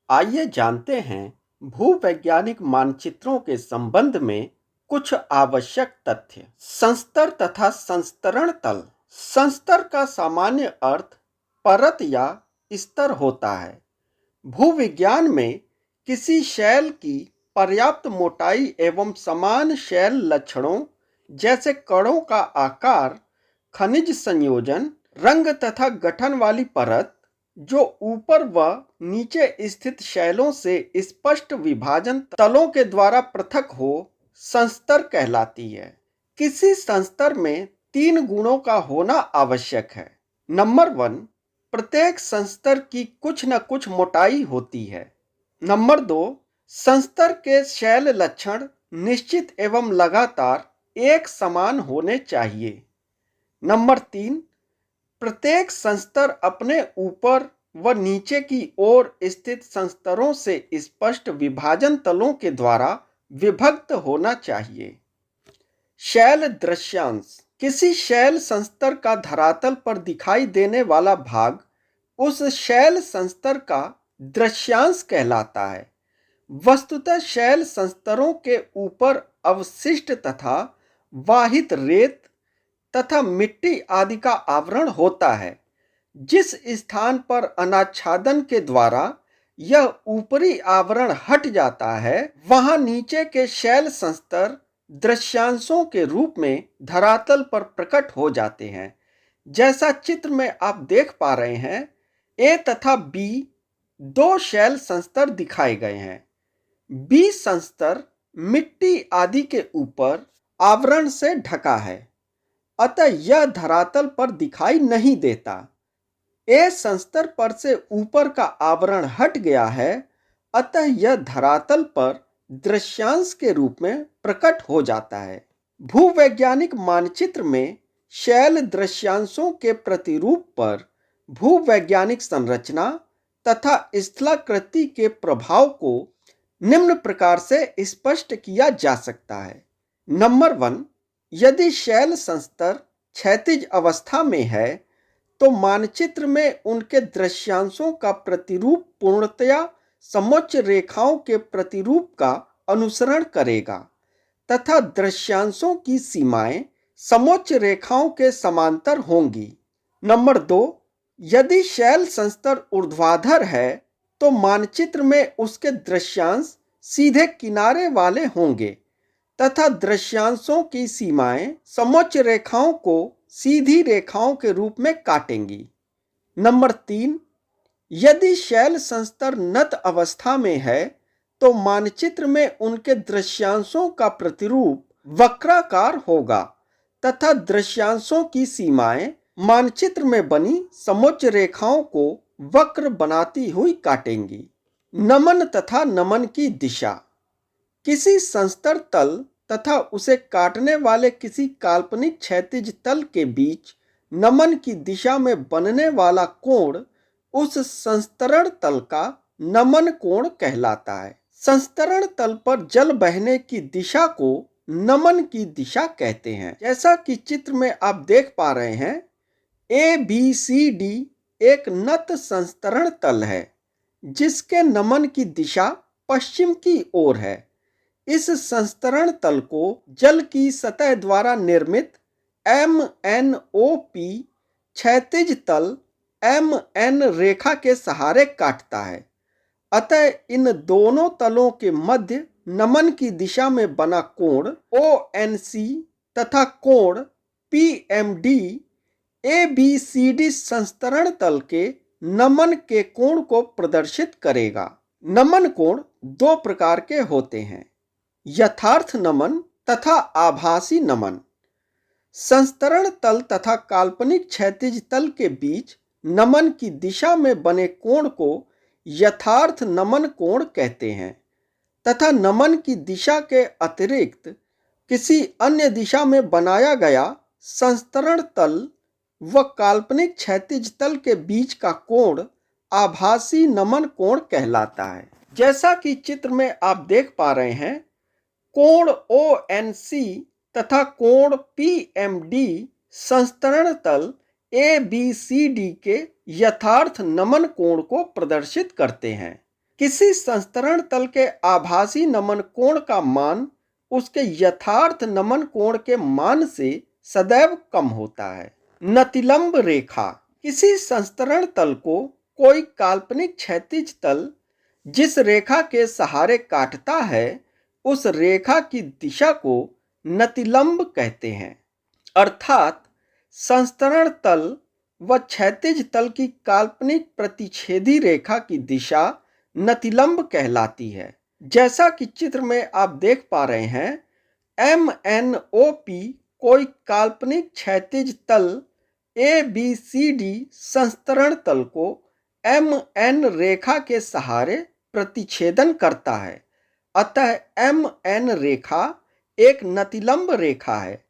आइए जानते हैं भूवैज्ञानिक मानचित्रों के संबंध में कुछ आवश्यक तथ्य। संस्तर तथा संस्तरण तल। संस्तर का सामान्य अर्थ परत या स्तर होता है। भूविज्ञान में किसी शैल की पर्याप्त मोटाई एवं समान शैल लक्षणों जैसे कणों का आकार, खनिज संयोजन, रंग तथा गठन वाली परत जो ऊपर व नीचे स्थित शैलों से स्पष्ट विभाजन तलों के द्वारा पृथक हो संस्तर कहलाती है। किसी संस्तर में 3 गुणों का होना आवश्यक है। नंबर 1, प्रत्येक संस्तर की कुछ न कुछ मोटाई होती है। नंबर 2, संस्तर के शैल लक्षण निश्चित एवं लगातार एक समान होने चाहिए। नंबर 3, प्रत्येक संस्तर अपने ऊपर व नीचे की ओर स्थित संस्तरों से स्पष्ट विभाजन तलों के द्वारा विभक्त होना चाहिए। शैल दृश्यांश। किसी शैल संस्तर का धरातल पर दिखाई देने वाला भाग उस शैल संस्तर का दृश्यांश कहलाता है। वस्तुतः शैल संस्तरों के ऊपर अवशिष्ट तथा वाहित रेत तथा मिट्टी आदि का आवरण होता है। जिस स्थान पर अनाच्छादन के द्वारा यह ऊपरी आवरण हट जाता है, वहां नीचे के शैल संस्तर दृश्यांशों के रूप में धरातल पर प्रकट हो जाते हैं। जैसा चित्र में आप देख पा रहे हैं, ए तथा बी 2 शैल संस्तर दिखाए गए हैं। बी संस्तर मिट्टी आदि के ऊपर आवरण से ढका है, अतः यह धरातल पर दिखाई नहीं देता। ए संस्तर पर से ऊपर का आवरण हट गया है, अतः यह धरातल पर दृश्यांश के रूप में प्रकट हो जाता है। भूवैज्ञानिक मानचित्र में शैल दृश्यांशों के प्रतिरूप पर भूवैज्ञानिक संरचना तथा स्थलाकृति के प्रभाव को निम्न प्रकार से स्पष्ट किया जा सकता है। नंबर 1, यदि शैल संस्तर क्षैतिज अवस्था में है तो मानचित्र में उनके दृश्यांशों का प्रतिरूप पूर्णतया समोच्च रेखाओं के प्रतिरूप का अनुसरण करेगा तथा दृश्यांशों की सीमाएं समोच्च रेखाओं के समांतर होंगी। नंबर 2, यदि शैल संस्तर ऊर्ध्वाधर है तो मानचित्र में उसके दृश्यांश सीधे किनारे वाले होंगे तथा दृश्यांशों की सीमाएं समोच्च रेखाओं को सीधी रेखाओं के रूप में काटेंगी। नंबर 3, यदि शैल संस्तर नत अवस्था में है तो मानचित्र में उनके दृश्यांशों का प्रतिरूप वक्राकार होगा तथा दृश्यांशों की सीमाएं मानचित्र में बनी समोच्च रेखाओं को वक्र बनाती हुई काटेंगी। नमन तथा नमन की दिशा। किसी संस्तर तल तथा उसे काटने वाले किसी काल्पनिक क्षैतिज तल के बीच नमन की दिशा में बनने वाला कोण उस संस्तरण तल का नमन कोण कहलाता है। संस्तरण तल पर जल बहने की दिशा को नमन की दिशा कहते हैं। जैसा कि चित्र में आप देख पा रहे हैं, ABCD एक नत संस्तरण तल है जिसके नमन की दिशा पश्चिम की ओर है। इस संस्तरण तल को जल की सतह द्वारा निर्मित MNOP क्षैतिज तल MN रेखा के सहारे काटता है। अतः इन दोनों तलों के मध्य नमन की दिशा में बना कोण ONC तथा कोण PMD ABCD संस्तरण तल के नमन के कोण को प्रदर्शित करेगा। नमन कोण 2 प्रकार के होते हैं, यथार्थ नमन तथा आभासी नमन। संस्तरण तल तथा काल्पनिक क्षैतिज तल के बीच नमन की दिशा में बने कोण को यथार्थ नमन कोण कहते हैं तथा नमन की दिशा के अतिरिक्त किसी अन्य दिशा में बनाया गया संस्तरण तल व काल्पनिक क्षैतिज तल के बीच का कोण आभासी नमन कोण कहलाता है। जैसा कि चित्र में आप देख पा रहे हैं, कोण ONC तथा कोण PMD संस्तरण तल ABCD के यथार्थ नमन कोण को प्रदर्शित करते हैं। किसी संस्तरण तल के आभासी नमन कोण का मान उसके यथार्थ नमन कोण के मान से सदैव कम होता है। नतिलंब रेखा, किसी संस्तरण तल को कोई काल्पनिक क्षैतिज तल जिस रेखा के सहारे काटता है, उस रेखा की दिशा को नतिलंब कहते हैं। अर्थात संस्तरण तल व क्षैतिज तल की काल्पनिक प्रतिच्छेदी रेखा की दिशा नतिलंब कहलाती है। जैसा कि चित्र में आप देख पा रहे हैं, MNOP कोई काल्पनिक क्षैतिज तल ABCD संस्तरण तल को MN रेखा के सहारे प्रतिच्छेदन करता है। अतः MN रेखा एक नतिलंब रेखा है।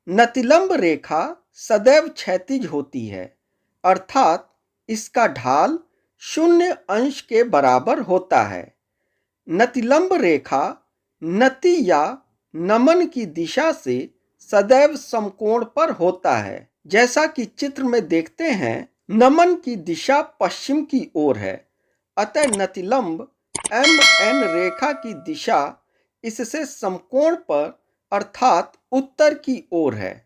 नतिलंब रेखा सदैव क्षैतिज होती है, अर्थात इसका ढाल 0 अंश के बराबर होता है। नतिलंब रेखा नति या नमन की दिशा से सदैव समकोण पर होता है। जैसा कि चित्र में देखते हैं, नमन की दिशा पश्चिम की ओर है, अतः नतिलंब MN रेखा की दिशा इससे समकोण पर अर्थात उत्तर की ओर है।